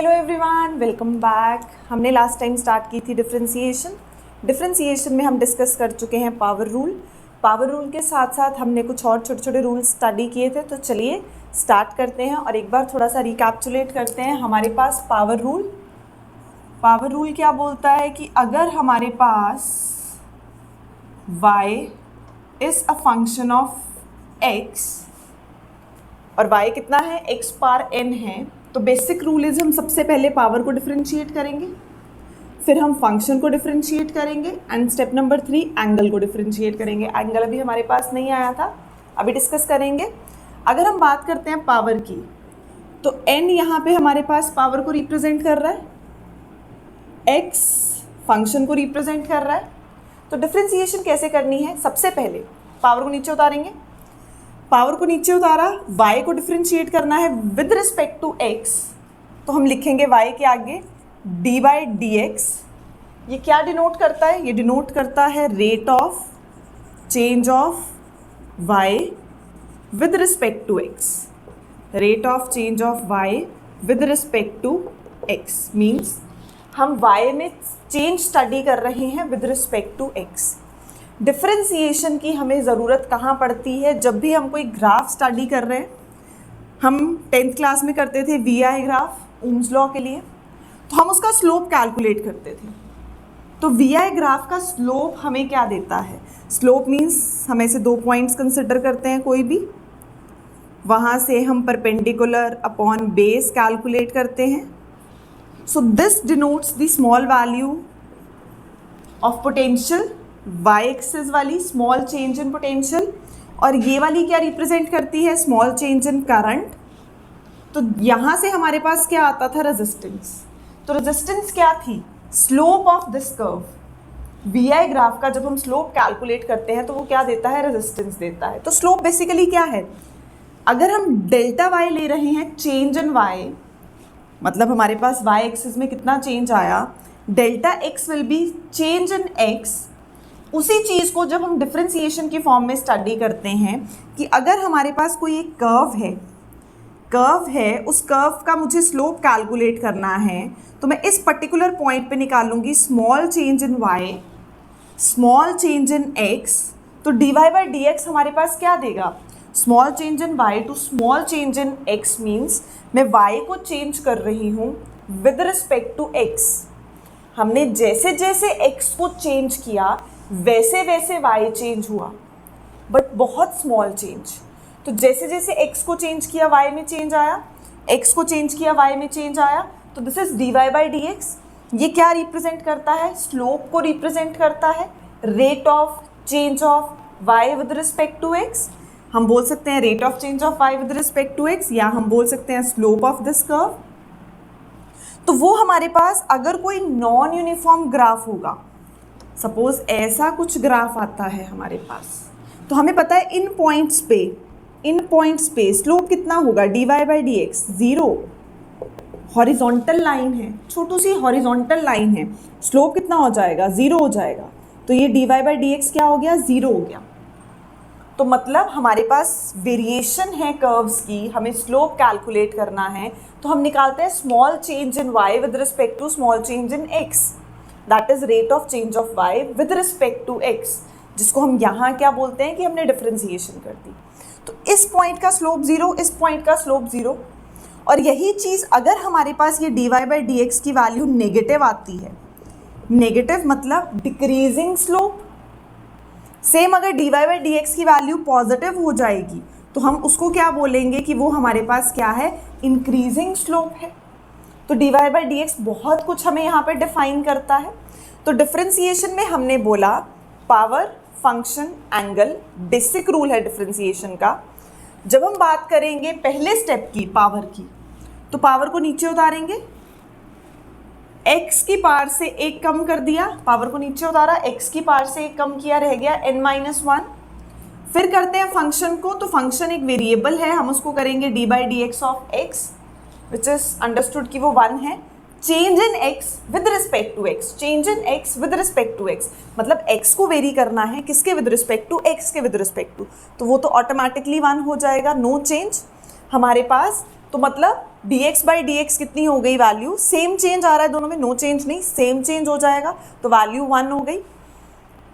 Hello everyone, welcome back. हमने last time start की थी डिफरेंशिएशन में हम डिस्कस कर चुके हैं पावर रूल के साथ साथ हमने कुछ और छोटे छोटे रूल्स स्टडी किए थे। तो चलिए स्टार्ट करते हैं और एक बार थोड़ा सा रिकैप्चुलेट करते हैं। हमारे पास पावर रूल क्या बोलता है कि अगर हमारे पास y is a function of x और y कितना है, x पावर n है, तो बेसिक रूल इज हम सबसे पहले पावर को डिफरेंशिएट करेंगे, फिर हम फंक्शन को डिफरेंशिएट करेंगे एंड स्टेप नंबर 3 एंगल को डिफरेंशिएट करेंगे। एंगल अभी हमारे पास नहीं आया था, अभी डिस्कस करेंगे। अगर हम बात करते हैं पावर की, तो n यहाँ पे हमारे पास पावर को रिप्रेजेंट कर रहा है, x फंक्शन को रिप्रेजेंट कर रहा है। तो डिफरेंशिएशन कैसे करनी है, सबसे पहले पावर को नीचे उतारेंगे, पावर को नीचे उतारा, y को डिफरेंशिएट करना है विद रिस्पेक्ट टू x, तो हम लिखेंगे y के आगे dy dx। ये क्या डिनोट करता है, ये डिनोट करता है rate of change of y with respect to x। Rate of change of y with respect to x means हम y में चेंज स्टडी कर रहे हैं with respect to x। Differentiation की हमें ज़रूरत कहाँ पड़ती है, जब भी हम कोई ग्राफ स्टडी कर रहे हैं। हम 10th क्लास में करते थे VI ग्राफ ओम्स लॉ के लिए, तो हम उसका स्लोप कैलकुलेट करते थे। तो VI ग्राफ का स्लोप हमें क्या देता है, स्लोप मीन्स हम ऐसे 2 पॉइंट्स कंसिडर करते हैं कोई भी, वहाँ से हम परपेंडिकुलर अपॉन बेस कैलकुलेट करते हैं। So this denotes the small value of potential, y axis वाली स्मॉल चेंज इन पोटेंशियल, और ये वाली क्या रिप्रेजेंट करती है, स्मॉल चेंज इन करंट। तो यहाँ से हमारे पास क्या आता था, रेजिस्टेंस। तो रेजिस्टेंस क्या थी, slope of this curve. VI graph का जब हम स्लोप कैलकुलेट करते हैं तो वो क्या देता है, रेजिस्टेंस देता है। तो स्लोप बेसिकली क्या है, अगर हम डेल्टा y ले रहे हैं, चेंज इन y, मतलब हमारे पास y एक्सिस में कितना चेंज आया, delta x will be change in x। उसी चीज़ को जब हम डिफरेंशिएशन की फॉर्म में स्टडी करते हैं कि अगर हमारे पास कोई एक कर्व है, उस कर्व का मुझे स्लोप कैलकुलेट करना है, तो मैं इस पर्टिकुलर पॉइंट पे निकालूंगी small change in y, small change in x। तो dy बाई dx हमारे पास क्या देगा, small change in y to small change in x means मैं y को चेंज कर रही हूँ विद रिस्पेक्ट टू x। हमने जैसे जैसे x को चेंज किया वैसे वैसे y चेंज हुआ, बट बहुत स्मॉल चेंज। तो जैसे जैसे x को चेंज किया y में चेंज आया, x को चेंज किया y में चेंज आया। तो this is dy by dx। ये क्या रिप्रेजेंट करता है, स्लोप को रिप्रेजेंट करता है, rate of change of y with respect to x। हम बोल सकते हैं rate of change of y with respect to x, या हम बोल सकते हैं स्लोप ऑफ दिस कर्व। तो वो हमारे पास अगर कोई नॉन यूनिफॉर्म ग्राफ होगा, सपोज ऐसा कुछ ग्राफ आता है हमारे पास, तो हमें पता है इन पॉइंट्स पे स्लोप कितना होगा, dy by dx 0। Horizontal line है, छोटी सी हॉरिजॉन्टल लाइन है, स्लोप कितना हो जाएगा, 0 हो जाएगा। तो ये dy बाई dx क्या हो गया, 0 हो गया। तो मतलब हमारे पास वेरिएशन है कर्व्स की, हमें स्लोप कैलकुलेट करना है, तो हम निकालते हैं small change in y with respect to small change in x, that is rate of change of y with respect to x, जिसको हम यहाँ क्या बोलते हैं कि हमने डिफरेंशिएशन कर दी। तो इस पॉइंट का स्लोप 0, इस पॉइंट का स्लोप 0। और यही चीज़ अगर हमारे पास ये dy बाई dx की वैल्यू नेगेटिव आती है, नेगेटिव मतलब डिक्रीजिंग स्लोप, सेम अगर dy बाई dx की वैल्यू पॉजिटिव हो जाएगी तो हम उसको क्या बोलेंगे कि वो हमारे पास क्या है, इंक्रीजिंग स्लोप है। तो dy बाई dx बहुत कुछ हमें यहाँ पर डिफाइन करता है। तो डिफरेंशिएशन में हमने बोला power, function, angle, basic rule है डिफरेंशिएशन का। जब हम बात करेंगे पहले स्टेप की, पावर की, तो पावर को नीचे उतारेंगे, x की पावर से 1 कम कर दिया, पावर को नीचे उतारा, x की पावर से 1 कम किया, रह गया n-1। फिर करते हैं फंक्शन को, तो फंक्शन एक वेरिएबल है, हम उसको करेंगे dy by dx of x, which is understood कि वो 1 है। Change in x with respect to x, change in x with respect to x, मतलब x को वेरी करना है किसके विद रिस्पेक्ट टू, x के विद रिस्पेक्ट टू, तो वो तो ऑटोमेटिकली 1 हो जाएगा, नो चेंज हमारे पास। तो मतलब dx बाई dx कितनी हो गई वैल्यू, सेम चेंज आ रहा है दोनों में, नो चेंज नहीं, सेम चेंज हो जाएगा, तो वैल्यू 1 हो गई।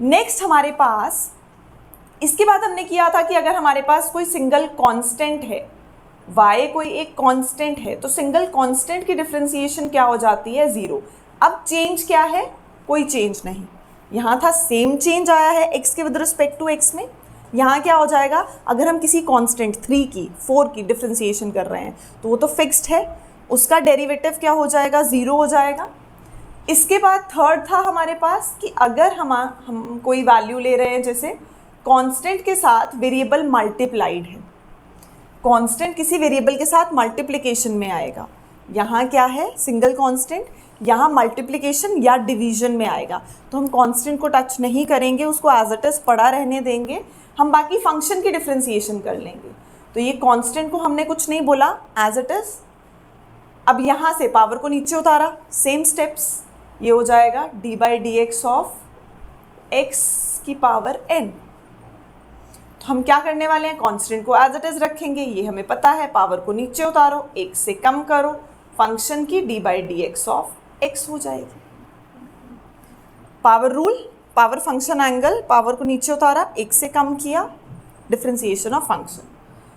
नेक्स्ट हमारे पास, इसके बाद हमने किया था कि अगर हमारे पास कोई सिंगल कांस्टेंट है, y कोई एक कांस्टेंट है, तो सिंगल कांस्टेंट की डिफरेंशिएशन क्या हो जाती है, 0। अब चेंज क्या है, कोई चेंज नहीं। यहाँ था सेम चेंज आया है x के विद रिस्पेक्ट टू x में, यहाँ क्या हो जाएगा, अगर हम किसी कांस्टेंट 3 की 4 की डिफरेंशिएशन कर रहे हैं तो वो तो फिक्स्ड है, उसका डेरिवेटिव क्या हो जाएगा, 0 हो जाएगा। इसके बाद थर्ड था हमारे पास कि अगर हम कोई वैल्यू ले रहे हैं, जैसे कांस्टेंट के साथ वेरिएबल मल्टीप्लाइड है, कांस्टेंट किसी वेरिएबल के साथ मल्टीप्लिकेशन में आएगा, यहाँ क्या है सिंगल कांस्टेंट, यहाँ मल्टीप्लिकेशन या डिवीजन में आएगा, तो हम कांस्टेंट को टच नहीं करेंगे, उसको एज इट इज पड़ा रहने देंगे, हम बाकी फंक्शन की डिफरेंशिएशन कर लेंगे। तो ये कांस्टेंट को हमने कुछ नहीं बोला, एज इट इज। अब यहाँ से पावर को नीचे उतारा, सेम स्टेप्स, ये हो जाएगा D by D x of x की पावर n। तो हम क्या करने वाले हैं, कांस्टेंट को एज इट इज रखेंगे, ये हमें पता है, पावर को नीचे उतारो, 1 से कम करो, फंक्शन की D by D x of x हो जाएगी। Power rule, power function angle, power को नीचे उतारा, 1 से कम किया, differentiation of function,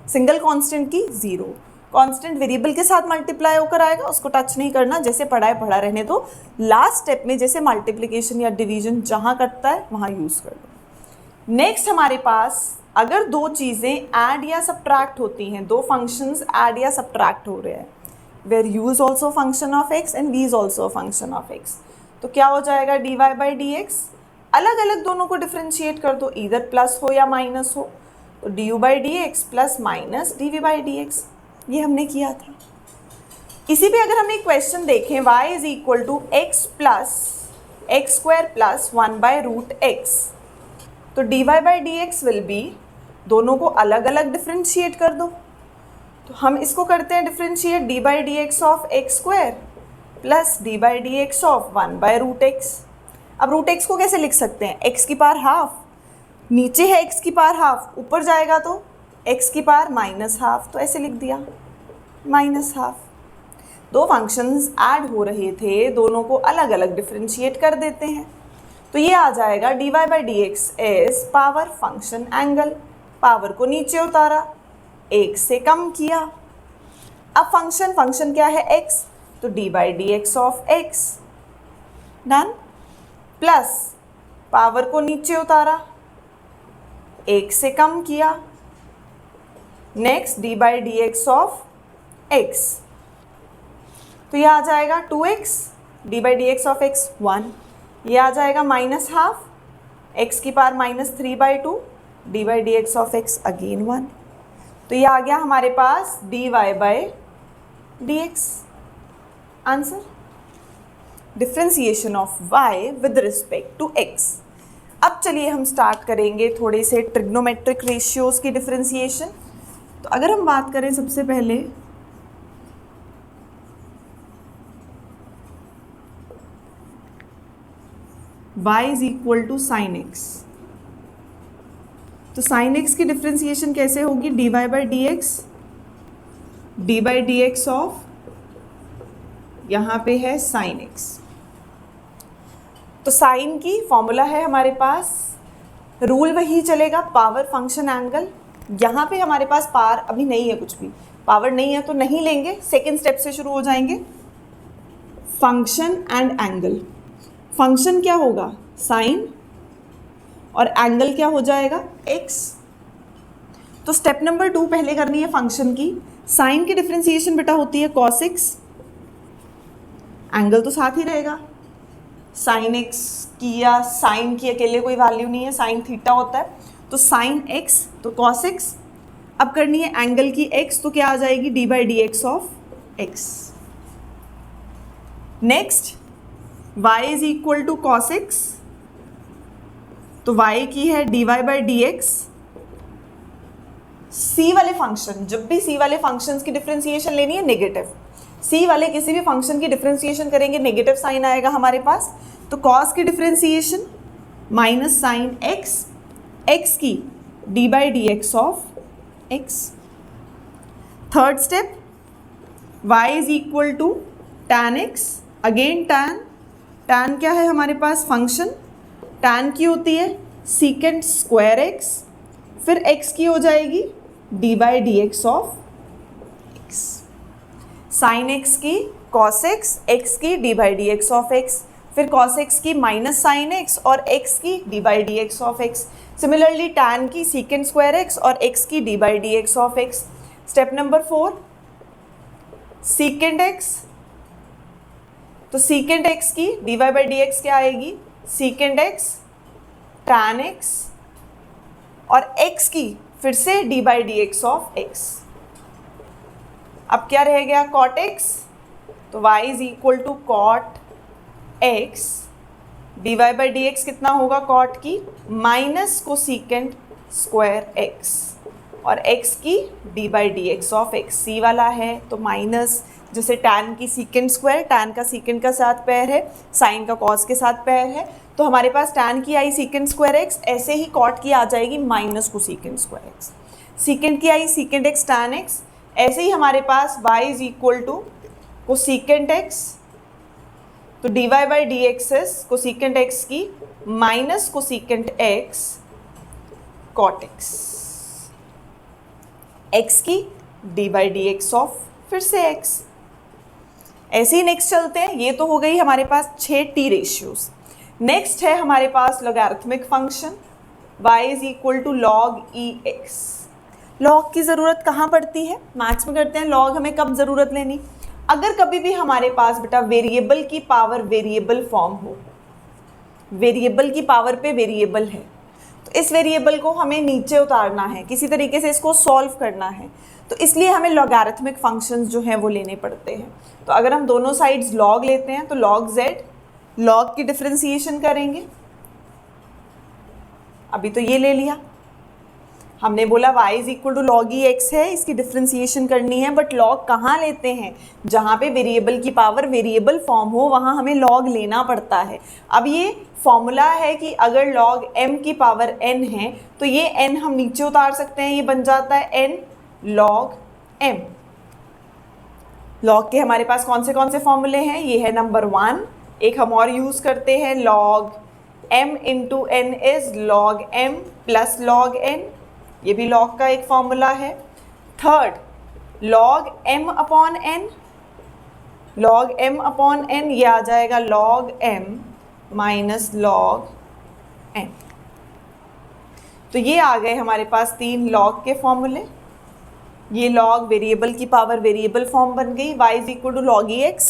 single constant की 0, कांस्टेंट वेरिएबल के साथ मल्टीप्लाई होकर आएगा, उसको टच नहीं करना, जैसे पढ़ा है पढ़ा रहने दो। लास्ट स्टेप में जैसे मल्टीप्लिकेशन या डिवीजन जहाँ कटता है वहाँ यूज़ कर दो। नेक्स्ट हमारे पास अगर दो चीज़ें ऐड या सब्ट्रैक्ट होती हैं, दो फंक्शंस ऐड या सब्ट्रैक्ट हो रहे हैं, where u is also function of x and v is also function of x, तो क्या हो जाएगा, dy बाई डी एक्स, अलग अलग दोनों को डिफ्रेंशिएट कर दो, इधर प्लस हो या माइनस हो, तो d u by D x plus minus d v by D x, ये हमने किया था। इसी पे अगर हम एक क्वेश्चन देखें, y is equal to x plus x square plus 1 by root x, तो d Y by D x will be, दोनों को अलग अलग डिफ्रेंशिएट कर दो, तो हम इसको करते हैं differentiate, d by D x of x square plus d by D x of 1 by root x. अब रूट एक्स को कैसे लिख सकते हैं, एक्स की पावर हाफ, नीचे है एक्स की पावर हाफ, ऊपर जाएगा तो एक्स की पावर माइनस हाफ, तो ऐसे लिख दिया माइनस हाफ। दो फंक्शंस ऐड हो रहे थे, दोनों को अलग अलग डिफ्रेंशिएट कर देते हैं, तो ये आ जाएगा d Y by D x is power function angle, power को नीचे उतारा, 1 से कम किया, अब फंक्शन क्या है x, तो d by D x of x, done, plus power को नीचे उतारा, 1 से कम किया, next d by D x of x, तो ये आ जाएगा 2x, d by D x of x 1, ये आ जाएगा माइनस हाफ, एक्स की power minus 3 by 2, d by D x of x again 1, तो ये आ गया हमारे पास d Y by D x. Answer, differentiation of y with respect to x। अब चलिए हम स्टार्ट करेंगे थोड़े से ट्रिग्नोमेट्रिक रेशियोज़ की डिफ्रेंसिएशन। तो अगर हम बात करें सबसे पहले y is equal to sine x, तो साइन एक्स की डिफ्रेंसिएशन कैसे होगी, d Y by D x, d by D x of, यहाँ पे है साइन एक्स, तो साइन की फॉर्मूला है हमारे पास, रूल वही चलेगा, पावर फंक्शन एंगल। यहाँ पे हमारे पास पावर अभी नहीं है, कुछ भी पावर नहीं है तो नहीं लेंगे, सेकेंड स्टेप से शुरू हो जाएंगे, फंक्शन एंड एंगल। फंक्शन क्या होगा, साइन, और एंगल क्या हो जाएगा, x। तो स्टेप नंबर 2 पहले करनी है फंक्शन की, साइन की डिफ्रेंसिएशन बेटा होती है cos x, एंगल तो साथ ही रहेगा, साइन x की या साइन की अकेले कोई वैल्यू नहीं है, साइन थीटा होता है, तो साइन x तो cos x, अब करनी है एंगल की x, तो क्या आ जाएगी, d by D x of x। Next y is equal to cos x, तो y की है d Y by D x, c वाले फंक्शन, जब भी c वाले फंक्शंस की डिफ्रेंसिएशन लेनी है नेगेटिव, c वाले किसी भी फंक्शन की डिफ्रेंसिएशन करेंगे नेगेटिव साइन आएगा हमारे पास, तो cos की differentiation minus sine x, x की D by D x of x। Third step y is equal to tan x, again tan क्या है हमारे पास फंक्शन, tan की होती है सीकेंट स्क्वायर x, फिर x की हो जाएगी d by D x of x, sine x की cos x, x की D by D x of x, फिर cos x की माइनस साइन x और x की D by D x of x, similarly tan की secant square x और x की D by D x of x। Step number 4, secant x, तो secant x की D Y by D X क्या आएगी, secant x tan x और x की फिर से D by D x of x। अब क्या रह गया cot x, तो y is equal to cot x, D Y by D X कितना होगा cot की माइनस को सीकेंट स्क्वायर x और x की D by D x of x, C वाला है तो माइनस, जैसे tan की सीकेंट स्क्वायर, tan का सीकेंट का साथ पैर है, साइन का कॉस के साथ पैर है, तो हमारे पास tan की आई सीकेंट स्क्वायर x, ऐसे ही cot की आ जाएगी माइनस को सीकेंट स्क्वायर x, सीकेंट की आई सीकेंट x tan x, ऐसे ही हमारे पास y is equal to cosecant x, तो d Y by D x cosecant x की माइनस को secant x cot x, x की D by D x of फिर से x। ऐसे ही नेक्स्ट चलते हैं, ये तो हो गई हमारे पास 6 टी रेशियोज। नेक्स्ट है हमारे पास logarithmic function y is equal to log e x. Log की ज़रूरत कहाँ पड़ती है, मैथ्स में करते हैं लॉग, हमें कब ज़रूरत लेनी, अगर कभी भी हमारे पास बेटा वेरिएबल की पावर वेरिएबल फॉर्म हो, वेरिएबल की पावर पे वेरिएबल है, तो इस वेरिएबल को हमें नीचे उतारना है, किसी तरीके से इसको सॉल्व करना है, तो इसलिए हमें लॉगरिथमिक फंक्शंस जो हैं वो लेने पड़ते हैं। तो अगर हम दोनों साइड्स लॉग लेते हैं तो लॉग z, लॉग की डिफरेंशिएशन करेंगे, अभी तो ये ले लिया, हमने बोला y is equal to log e x है, इसकी डिफरेंशिएशन करनी है, बट लॉग कहाँ लेते हैं, जहाँ पे वेरिएबल की पावर वेरिएबल फॉर्म हो वहाँ हमें लॉग लेना पड़ता है। अब ये फॉर्मूला है कि अगर लॉग m की पावर n है तो ये n हम नीचे उतार सकते हैं, ये बन जाता है n लॉग m। लॉग के हमारे पास कौन से फॉर्मूले हैं, ये है नंबर 1, एक हम और यूज़ करते हैं log m into n is log m plus log n, ये भी लॉग का एक फॉर्मूला है। Third log m upon n, log m upon n ये आ जाएगा log m minus log n। तो ये आ गए हमारे पास 3 लॉग के फॉर्मूले। ये लॉग वेरिएबल की पावर वेरिएबल फॉर्म बन गई, y is equal to log e x.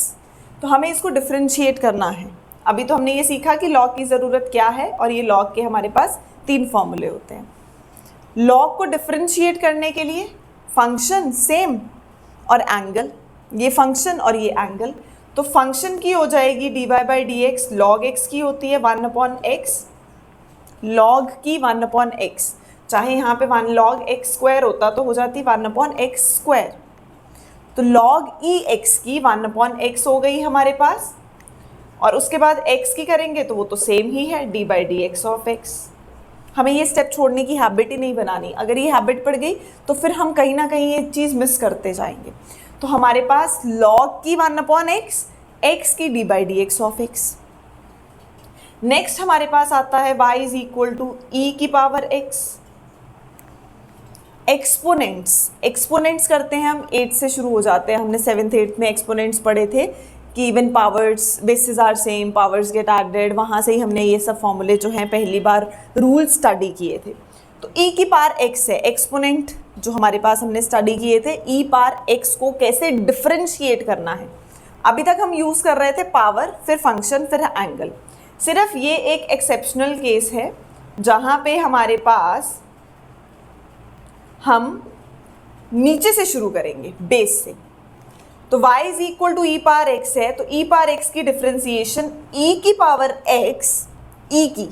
तो हमें इसको डिफ्रेंशिएट करना है। अभी तो हमने ये सीखा कि लॉग की ज़रूरत क्या है, और ये लॉग के हमारे पास 3 फॉर्मूले होते हैं। लॉग को डिफ्रेंशिएट करने के लिए फंक्शन सेम और एंगल, ये फंक्शन और ये एंगल, तो फंक्शन की हो जाएगी d Y by D x, log x की होती है 1 अपॉन एक्स, लॉग की 1 अपॉन एक्स, चाहे यहाँ पे 1 लॉग एक्स स्क्वायर होता तो हो जाती 1 अपॉन एक्स स्क्वायर, तो लॉग ई एक्स की 1 अपॉन एक्स हो गई हमारे पास, और उसके बाद x की करेंगे तो वो तो सेम ही है D by D x of x. हमें ये स्टेप छोड़ने की हैबिट ही नहीं बनानी, अगर ये हैबिट पड़ गई तो फिर हम कहीं ना कहीं ये चीज़ मिस करते जाएंगे। तो हमारे पास लॉग की 1 अपॉन एक्स, एक्स की D by D x of x. Next हमारे पास आता है y इज इक्वल टू ई की पावर x। एक्सपोनेंट्स करते हैं हम 8 से शुरू हो जाते हैं, हमने 7th 8th में एक्सपोनेंट्स पढ़े थे कि even powers bases are same, powers get added, वहाँ से ही हमने ये सब फॉर्मूले जो हैं पहली बार रूल स्टडी किए थे। तो e की पावर x है, एक्सपोनेंट जो हमारे पास हमने स्टडी किए थे, e पावर x को कैसे डिफरेंशिएट करना है। अभी तक हम यूज़ कर रहे थे पावर, फिर फंक्शन, फिर एंगल। सिर्फ ये एक एक्सेप्शनल केस है जहाँ पे हमारे पास हम नीचे से शुरू करेंगे, बेस से। तो y is equal to e power x है, तो e पावर x की डिफरेंशिएशन e की पावर x, e की,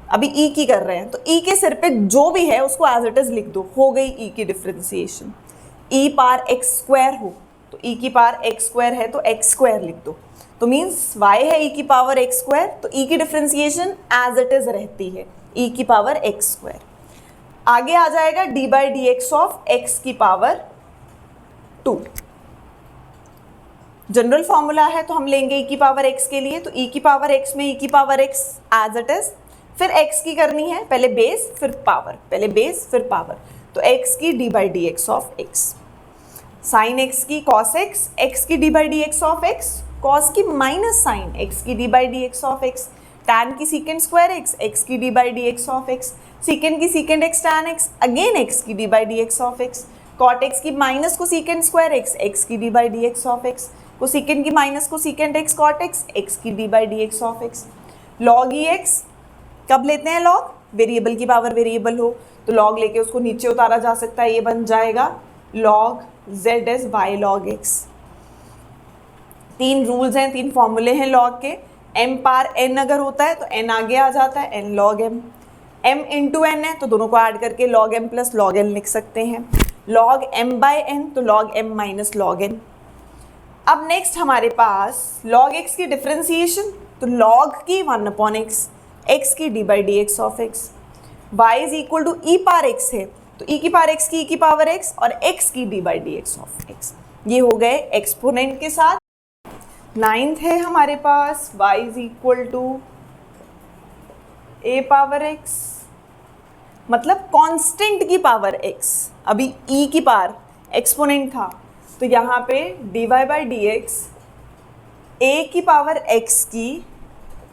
अभी e की कर रहे हैं, तो e के सिर पे जो भी है उसको एज इट इज लिख दो, हो गई e की differentiation. e power x square हो तो e की पावर x स्क्वायर है तो x स्क्वायर लिख दो, तो मीन्स y है e की पावर x स्क्वायर, तो e की डिफरेंशिएशन एज इट इज रहती है e की पावर x स्क्वायर। आगे आ जाएगा D by D x of x की पावर 2। जनरल फॉर्मूला है तो हम लेंगे e की पावर x के लिए, तो e की पावर x में e की power x as it is, फिर x की करनी है पहले बेस फिर पावर, पहले बेस फिर पावर, तो x की d by D x of x, sine x की cos x, x की d by D x of x, cos की माइनस साइन x की d by D x of x, tan की secant square x, x की d by D x of x, secant की secant x tan x, again x की d by D x of x, cot x की minus cosecant square x, x की d by D x of x, को सीकेंड की minus को सीकेंड x cot x, x की d by D x of x, log e x कब लेते हैं log, variable की पावर वेरिएबल हो तो लॉग लेके उसको नीचे उतारा जा सकता है, ये बन जाएगा log z as y log x। तीन रूल्स हैं, तीन फॉर्मूले हैं लॉग के, m पार n अगर होता है तो n आगे आ जाता है, n log m, m into n है तो दोनों को ऐड करके log m plus log n लिख सकते हैं, log m बाई n तो log m minus log n। अब नेक्स्ट हमारे पास log x की डिफ्रेंसिएशन, तो log की 1/x, x की d by D x of x, y is equal to e power x है तो e की पावर x की e की पावर x और x की d by D x of x, ये हो गए एक्सपोनेंट के साथ। नाइन्थ है हमारे पास y is equal to a power x, मतलब कांस्टेंट की पावर x, अभी e की पावर एक्सपोनेंट था तो यहाँ पे dy by D x a की पावर x की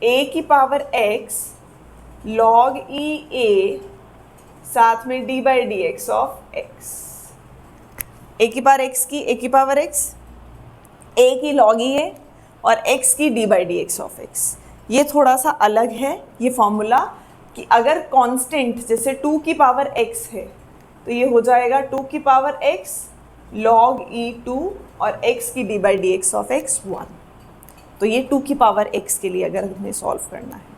a की power x log e a साथ में d by D x of x, a की पावर x की a की पावर x, a की log e a और x की d by D x of x। ये थोड़ा सा अलग है ये फॉर्मूला कि अगर कांस्टेंट जैसे 2 की पावर x है तो ये हो जाएगा 2 की पावर x log e 2 और x की d by D x of x 1, तो ये 2 की पावर x के लिए अगर हमें सॉल्व करना है।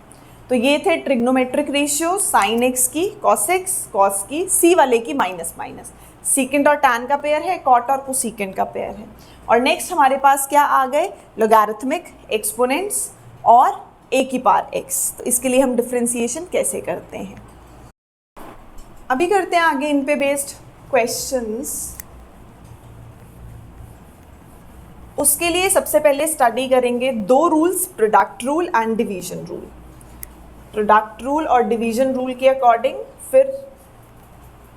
तो ये थे ट्रिग्नोमेट्रिक रेशियो, साइन x की cos x, cos की c वाले की माइनस माइनस, सीकेंट और tan का पेयर है, cot और कोसीकेंट का पेयर है। और नेक्स्ट हमारे पास क्या आ गए, लोगैरिथमिक, एक्सपोनेंट्स और a की पावर x। तो इसके लिए हम डिफ्रेंसिएशन कैसे करते हैं, अभी करते हैं आगे इन पे बेस्ड क्वेश्चंस। उसके लिए सबसे पहले स्टडी करेंगे दो rules, product rule and division rule. Product rule और डिवीजन रूल के अकॉर्डिंग फिर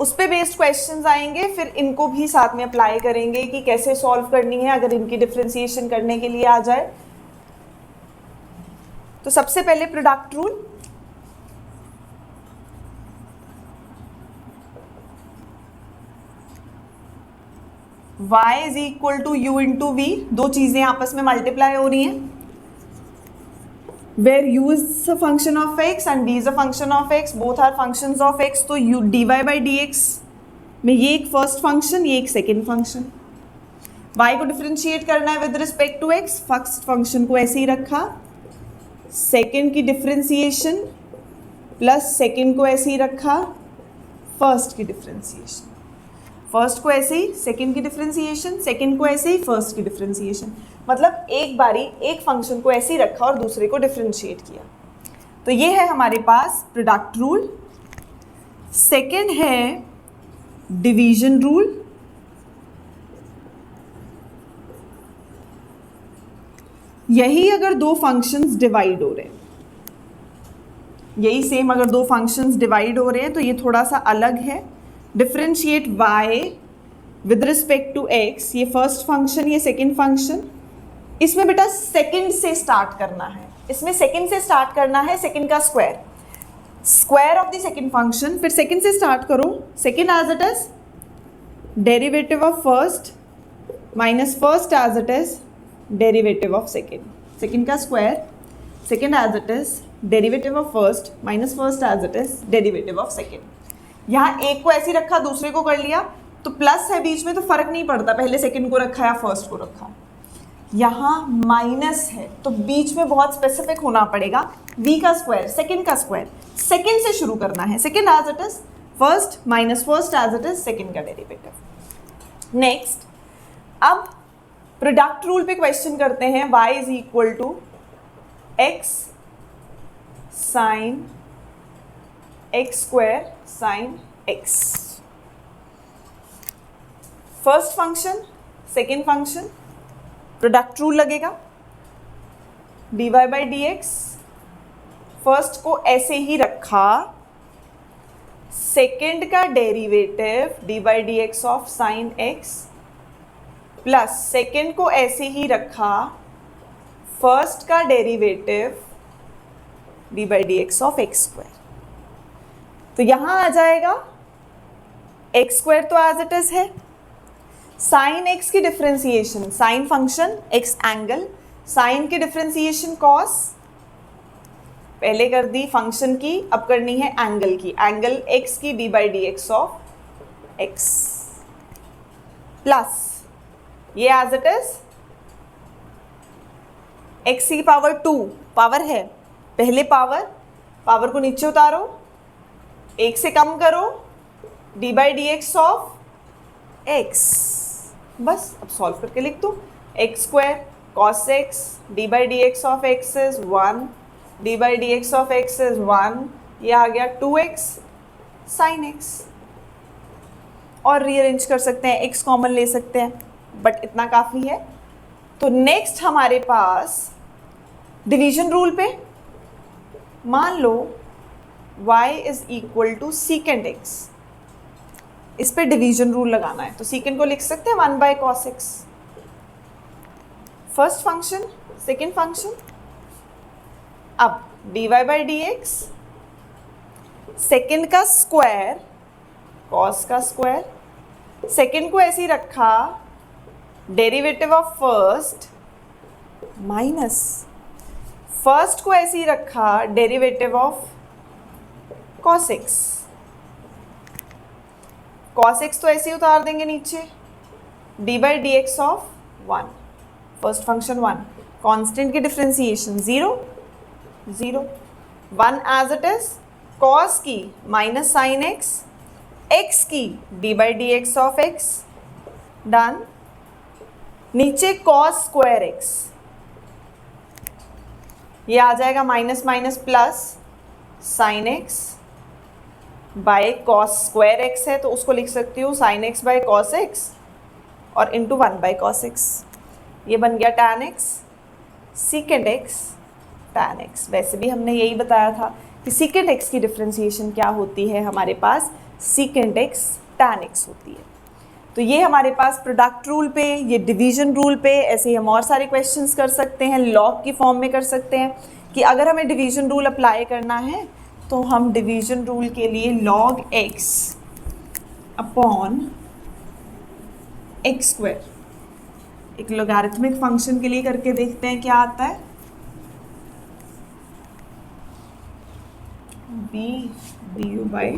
उस पे बेस्ड क्वेश्चंस आएंगे, फिर इनको भी साथ में अप्लाई करेंगे कि कैसे सॉल्व करनी है अगर इनकी डिफ्रेंसिएशन करने के लिए आ जाए। तो सबसे पहले product rule, y is equal to u into v, दो चीजें आपस में मल्टीप्लाई हो रही हैं, where u is a function of x and b is a function of x, both are functions of x, तो u dy by dx में ये एक फर्स्ट फंक्शन, ये एक सेकेंड फंक्शन। y को डिफ्रेंशिएट करना है with respect to x, first function को ऐसे ही रखा, सेकेंड की डिफ्रेंशिएशन प्लस सेकेंड को ऐसे ही रखा, फर्स्ट की डिफ्रेंशिएशन, फर्स्ट को ऐसे ही सेकेंड की डिफ्रेंशिएशन, सेकेंड को ऐसे ही फर्स्ट की डिफ्रेंशिएशन, मतलब एक बारी एक फंक्शन को ऐसे ही रखा और दूसरे को डिफ्रेंशिएट किया। तो ये है हमारे पास प्रोडक्ट रूल। सेकेंड है डिवीजन रूल। यही अगर दो फंक्शंस डिवाइड हो रहे हैं, यही सेम अगर दो फंक्शंस डिवाइड हो रहे हैं तो ये थोड़ा सा अलग है। Differentiate y with respect to x, ये फर्स्ट फंक्शन, ये सेकेंड फंक्शन। इसमें बेटा सेकंड से स्टार्ट करना है, इसमें सेकंड से स्टार्ट करना है, सेकंड का square, square of the second function, फिर सेकंड से स्टार्ट करो, second as it is derivative of first minus first as it is derivative of second, second का square, second as it is derivative of first minus first as it is derivative of second. यहाँ एक को ऐसे रखा दूसरे को कर लिया तो प्लस है बीच में तो फर्क नहीं पड़ता पहले सेकंड को रखा या फर्स्ट को रखा। यहाँ माइनस है तो बीच में बहुत स्पेसिफिक होना पड़ेगा, v का स्क्वायर, सेकंड का स्क्वायर, सेकंड से शुरू करना है, second as it is first minus first as it is second का डेरिवेटिव। नेक्स्ट अब प्रोडक्ट रूल पे क्वेश्चन करते हैं। y is equal to x sine x square sine x, first function second function, product rule लगेगा, dy by D x, first को ऐसे ही रखा, सेकेंड का derivative d by D x of sine x, plus second को ऐसे ही रखा, फर्स्ट का derivative d by D x of x square. तो यहां आ जाएगा एक्स स्क्वायर तो एज इट इज है, साइन एक्स की differentiation, sine function x angle, sine की डिफ्रेंसिएशन कॉस, पहले कर दी फंक्शन की, अब करनी है एंगल की, एंगल एक्स की D by D x of x, plus ये एज इट इज एक्स की पावर 2, पावर है, पहले पावर को नीचे उतारो, एक से कम करो, D by D x of x, बस अब सॉल्व करके लिख दो, x square cos x d by D x of x is 1, D by D x of x is 1, ये आ गया 2x साइन एक्स, और रीअरेंज कर सकते हैं, x कॉमन ले सकते हैं, बट इतना काफ़ी है। तो नेक्स्ट हमारे पास डिवीजन रूल पे, मान लो y is equal to second x, इस पे डिवीजन रूल लगाना है, तो सीकेंड को लिख सकते हैं 1 by cos x, first function second function, अब d Y by D x, second का स्क्वायर कॉस का स्क्वायर, सेकेंड को ऐसे ही रखा, derivative of first minus, first को ऐसे ही रखा, derivative of cos x, cos x तो ऐसे ही उतार देंगे नीचे, d by D x of 1, first function 1, constant की differentiation 0 0, 1 as it is, cos की माइनस साइन एक्स, एक्स की D by D x of x, done, नीचे कॉस स्क्वायर एक्स, ये आ जाएगा minus minus plus sine x by cos square x है, तो उसको लिख सकती हूँ sine x by cos x और इंटू 1 बाई कॉस एक्स, ये बन गया tan x, सीकेंड x tan x। वैसे भी हमने यही बताया था कि सीकेंड x की डिफ्रेंसिएशन क्या होती है, हमारे पास सीकेंड x tan x होती है। तो ये हमारे पास प्रोडक्ट रूल पे, ये डिवीजन रूल पे, ऐसे ही हम और सारे क्वेश्चंस कर सकते हैं, लॉग की फॉर्म में कर सकते हैं कि अगर हमें डिवीजन रूल अप्लाई करना है तो हम डिवीजन रूल के लिए log x upon x square, एक लॉगरिथमिक फंक्शन के लिए करके देखते हैं क्या आता है, b du by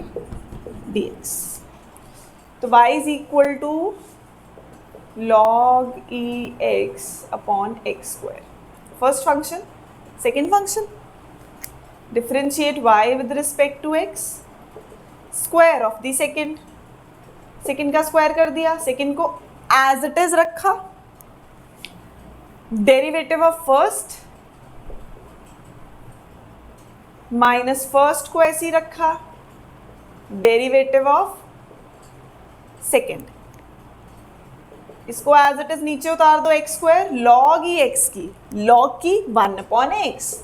D x. तो y is equal to log e x upon x square, first function second function, differentiate y with respect to x, square of the second, second का स्क्वायर कर दिया, second को as it is रखा, derivative of first minus first को ऐसे ही रखा, derivative of second, इसको एज इट इज नीचे उतार दो, एक्स स्क्वायर लॉग ही एक्स की, लॉग की 1 अपॉन एक्स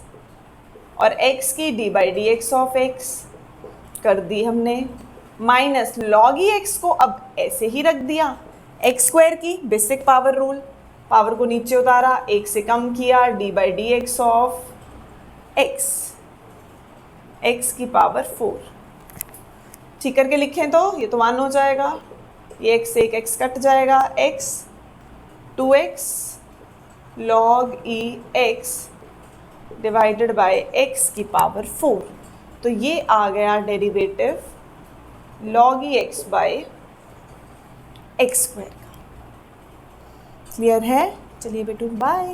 और एक्स की D by D x of x कर दी हमने, माइनस लॉग ही एक्स को अब ऐसे ही रख दिया, एक्स स्क्वायर की बेसिक पावर रूल, पावर को नीचे उतारा, एक से कम किया, D by D x of x, x की पावर 4, ठीक करके लिखें तो ये तो 1 हो जाएगा, ये एक्स से एक एक्स कट जाएगा, x 2x log e x divided by x की पावर 4, तो ये आ गया derivative log e x by x square का। क्लियर है? चलिए बेटू बाय।